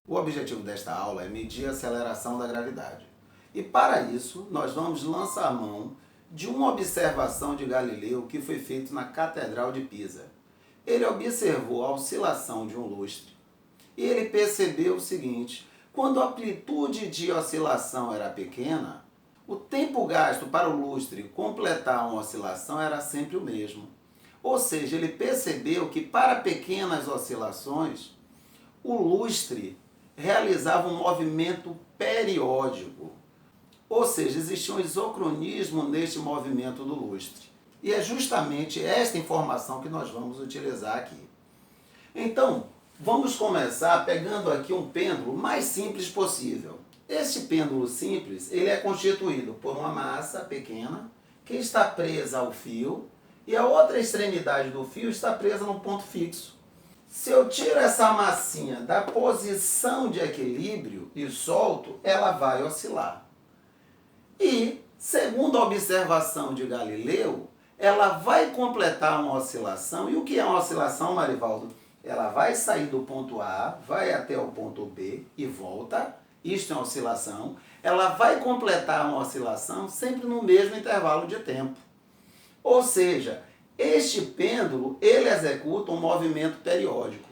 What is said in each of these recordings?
O objetivo desta aula é medir a aceleração da gravidade. E para isso, nós vamos lançar mão de uma observação de Galileu que foi feita na Catedral de Pisa. Ele observou a oscilação de um lustre e ele percebeu o seguinte: quando a amplitude de oscilação era pequena, o tempo gasto para o lustre completar uma oscilação era sempre o mesmo. Ou seja, ele percebeu que para pequenas oscilações, o lustre realizava um movimento periódico. Ou seja, existia um isocronismo neste movimento do lustre. E é justamente esta informação que nós vamos utilizar aqui. Então, vamos começar pegando aqui um pêndulo mais simples possível. Este pêndulo simples, ele é constituído por uma massa pequena que está presa ao fio e a outra extremidade do fio está presa num ponto fixo. Se eu tiro essa massinha da posição de equilíbrio e solto, ela vai oscilar. E, segundo a observação de Galileu, ela vai completar uma oscilação. E o que é uma oscilação, Marivaldo? Ela vai sair do ponto A, vai até o ponto B e volta. Isto é uma oscilação. Ela vai completar uma oscilação sempre no mesmo intervalo de tempo. Ou seja, este pêndulo, ele executa um movimento periódico.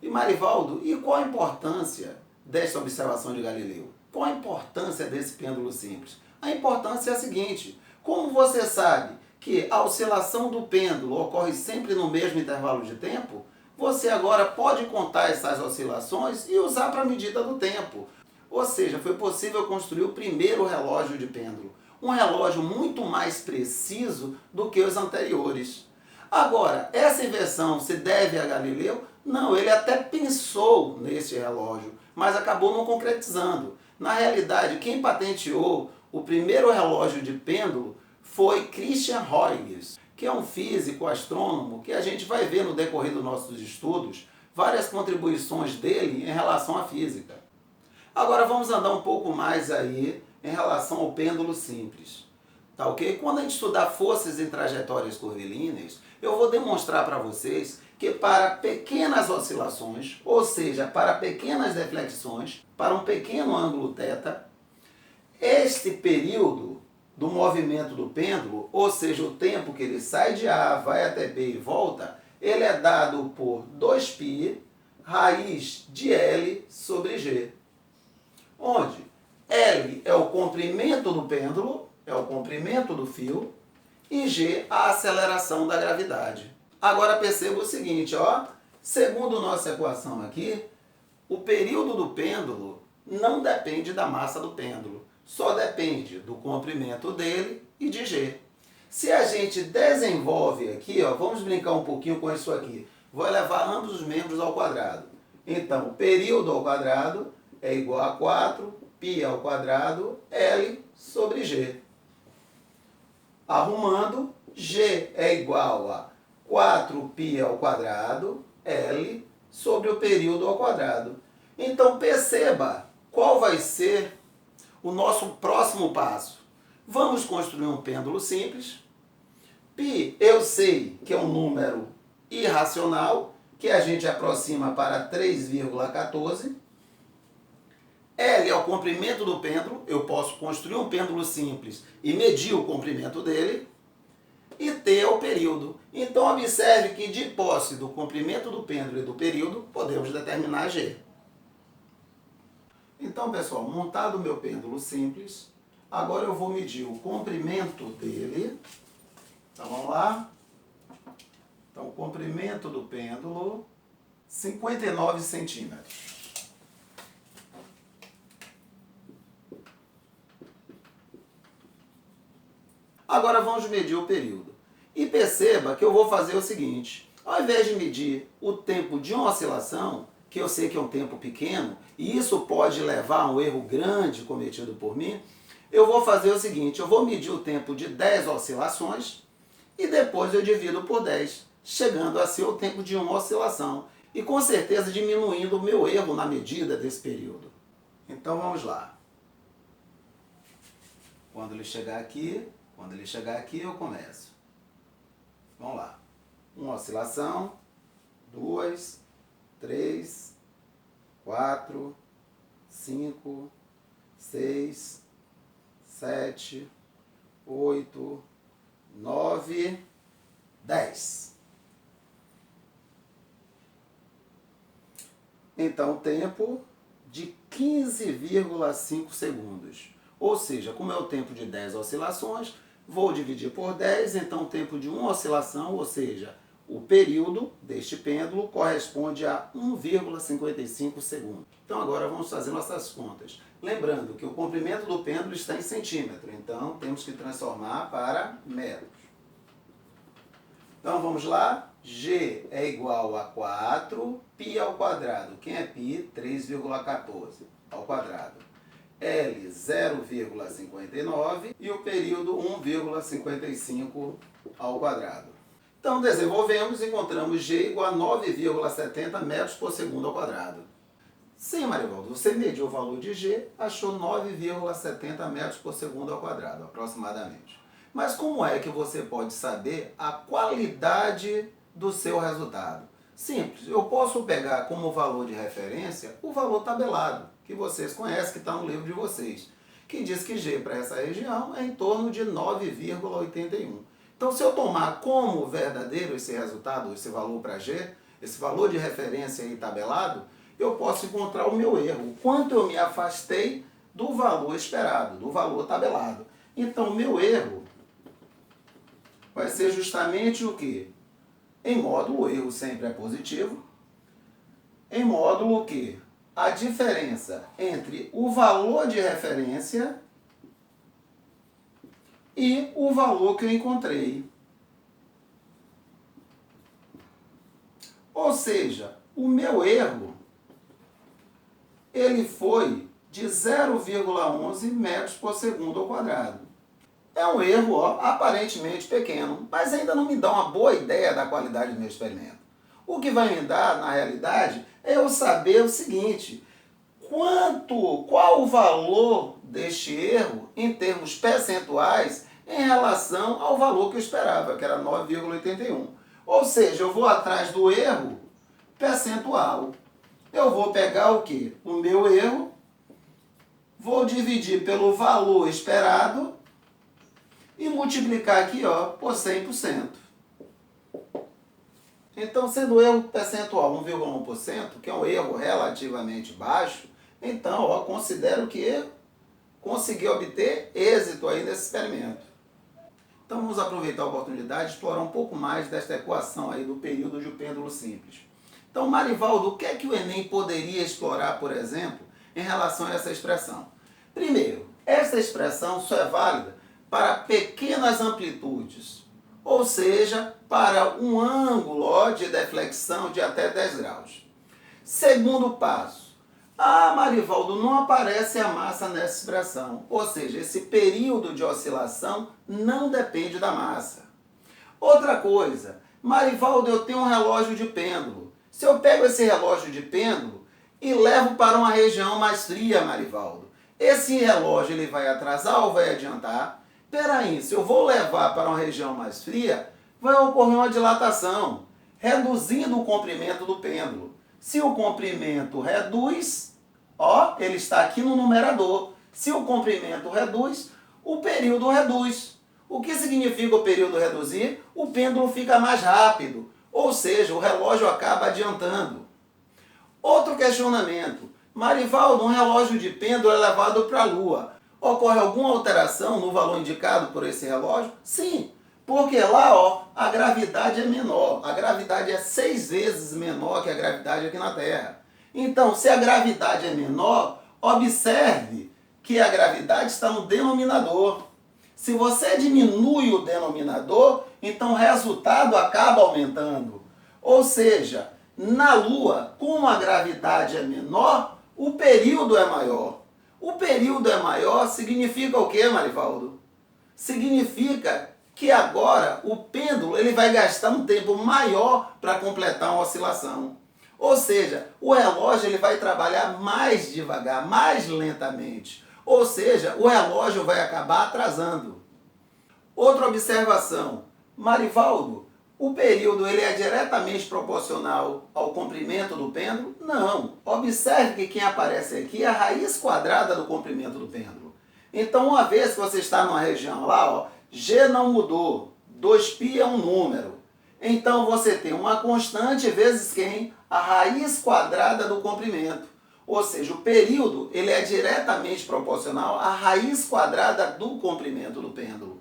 E Marivaldo, e qual a importância desta observação de Galileu? Qual a importância desse pêndulo simples? A importância é a seguinte: como você sabe que a oscilação do pêndulo ocorre sempre no mesmo intervalo de tempo, você agora pode contar essas oscilações e usar para a medida do tempo. Ou seja, foi possível construir o primeiro relógio de pêndulo. Um relógio muito mais preciso do que os anteriores. Agora, essa invenção se deve a Galileu? Não, ele até pensou nesse relógio, mas acabou não concretizando. Na realidade, quem patenteou o primeiro relógio de pêndulo foi Christian Huygens, que é um físico astrônomo que a gente vai ver no decorrer dos nossos estudos várias contribuições dele em relação à física. Agora vamos andar um pouco mais aí em relação ao pêndulo simples. Tá ok? Quando a gente estudar forças em trajetórias curvilíneas, eu vou demonstrar para vocês que para pequenas oscilações, ou seja, para pequenas deflexões, para um pequeno ângulo θ, este período do movimento do pêndulo, ou seja, o tempo que ele sai de A, vai até B e volta, ele é dado por 2π raiz de L sobre G. Onde L é o comprimento do pêndulo, é o comprimento do fio, e G a aceleração da gravidade. Agora perceba o seguinte, ó, segundo nossa equação aqui, o período do pêndulo não depende da massa do pêndulo, só depende do comprimento dele e de G. Se a gente desenvolve aqui, ó, vamos brincar um pouquinho com isso aqui, vou elevar ambos os membros ao quadrado. Então, o período ao quadrado é igual a 4π ao quadrado L sobre G. Arrumando, G é igual a 4π ao quadrado L sobre o período ao quadrado. Então perceba qual vai ser o nosso próximo passo. Vamos construir um pêndulo simples. Π eu sei que é um número irracional, que a gente aproxima para 3,14. L é o comprimento do pêndulo, eu posso construir um pêndulo simples e medir o comprimento dele. E T é o período. Então observe que de posse do comprimento do pêndulo e do período, podemos determinar G. Então, pessoal, montado o meu pêndulo simples, agora eu vou medir o comprimento dele. Então vamos lá. Então o comprimento do pêndulo, 59 centímetros. Agora vamos medir o período. E perceba que eu vou fazer o seguinte: ao invés de medir o tempo de uma oscilação, que eu sei que é um tempo pequeno, e isso pode levar a um erro grande cometido por mim, eu vou fazer o seguinte: eu vou medir o tempo de 10 oscilações e depois eu divido por 10, chegando a ser o tempo de uma oscilação. E com certeza diminuindo o meu erro na medida desse período. Então vamos lá. Quando ele chegar aqui, eu começo. Vamos lá. Uma oscilação, 2, 3, 4, 5, 6, 7, 8, 9, 10. Então, tempo de 15,5 segundos. Ou seja, como é o tempo de 10 oscilações, vou dividir por 10, então o tempo de uma oscilação, ou seja, o período deste pêndulo corresponde a 1,55 segundos. Então agora vamos fazer nossas contas. Lembrando que o comprimento do pêndulo está em centímetro, então temos que transformar para metros. Então vamos lá, G é igual a 4 π ao quadrado. Quem é π? 3,14 ao quadrado. L 0,59 e o período 1,55 ao quadrado. Então desenvolvemos e encontramos G igual a 9,70 metros por segundo ao quadrado. Sim, Marivaldo, você mediu o valor de G, achou 9,70 metros por segundo ao quadrado, aproximadamente. Mas como é que você pode saber a qualidade do seu resultado? Simples, eu posso pegar como valor de referência o valor tabelado, que vocês conhecem, que está no livro de vocês, que diz que G para essa região é em torno de 9,81. Então, se eu tomar como verdadeiro esse resultado, esse valor para G, esse valor de referência aí tabelado, eu posso encontrar o meu erro, o quanto eu me afastei do valor esperado, do valor tabelado. Então, o meu erro vai ser justamente o quê? Em módulo, o erro sempre é positivo. Em módulo o quê? A diferença entre o valor de referência e o valor que eu encontrei. Ou seja, o meu erro, ele foi de 0,11 metros por segundo ao quadrado. É um erro, ó, aparentemente pequeno, mas ainda não me dá uma boa ideia da qualidade do meu experimento. O que vai me dar, na realidade, é eu saber o seguinte: qual o valor deste erro em termos percentuais em relação ao valor que eu esperava, que era 9,81. Ou seja, eu vou atrás do erro percentual. Eu vou pegar o quê? O meu erro, vou dividir pelo valor esperado e multiplicar aqui, ó, por 100%. Então, sendo o erro percentual 1,1%, que é um erro relativamente baixo, então, ó, considero que consegui obter êxito aí nesse experimento. Então, vamos aproveitar a oportunidade de explorar um pouco mais desta equação aí do período de um pêndulo simples. Então, Marivaldo, o que é que o Enem poderia explorar, por exemplo, em relação a essa expressão? Primeiro, essa expressão só é válida para pequenas amplitudes, ou seja, para um ângulo, ó, de deflexão de até 10 graus. Segundo passo, Marivaldo, não aparece a massa nessa expressão, ou seja, esse período de oscilação não depende da massa. Outra coisa, Marivaldo, eu tenho um relógio de pêndulo. Se eu pego esse relógio de pêndulo e levo para uma região mais fria, Marivaldo, esse relógio ele vai atrasar ou vai adiantar? Peraí, se eu vou levar para uma região mais fria, vai ocorrer uma dilatação, reduzindo o comprimento do pêndulo. Se o comprimento reduz, ó, ele está aqui no numerador. Se o comprimento reduz, o período reduz. O que significa o período reduzir? O pêndulo fica mais rápido, ou seja, o relógio acaba adiantando. Outro questionamento. Marivaldo, um relógio de pêndulo é levado para a Lua. Ocorre alguma alteração no valor indicado por esse relógio? Sim, porque lá, ó, a gravidade é menor. A gravidade é 6 vezes menor que a gravidade aqui na Terra. Então, se a gravidade é menor, observe que a gravidade está no denominador. Se você diminui o denominador, então o resultado acaba aumentando. Ou seja, na Lua, como a gravidade é menor, o período é maior. O período é maior significa o quê, Marivaldo? Significa que agora o pêndulo ele vai gastar um tempo maior para completar uma oscilação. Ou seja, o relógio ele vai trabalhar mais devagar, mais lentamente. Ou seja, o relógio vai acabar atrasando. Outra observação. Marivaldo, O período ele é diretamente proporcional ao comprimento do pêndulo? Não. Observe que quem aparece aqui é a raiz quadrada do comprimento do pêndulo. Então, uma vez que você está numa região lá, ó, G não mudou, 2π é um número. Então, você tem uma constante vezes quem? A raiz quadrada do comprimento. Ou seja, o período ele é diretamente proporcional à raiz quadrada do comprimento do pêndulo.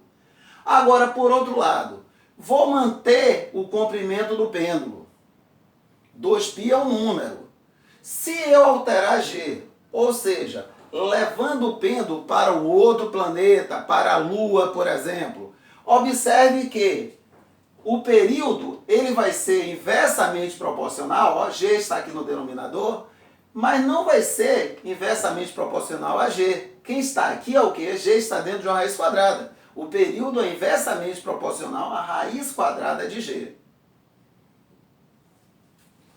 Agora, por outro lado, vou manter o comprimento do pêndulo. 2π é um número. Se eu alterar G, ou seja, levando o pêndulo para o outro planeta, para a Lua, por exemplo, observe que o período ele vai ser inversamente proporcional, ó, G está aqui no denominador, mas não vai ser inversamente proporcional a G. Quem está aqui é o quê? G está dentro de uma raiz quadrada. O período é inversamente proporcional à raiz quadrada de G.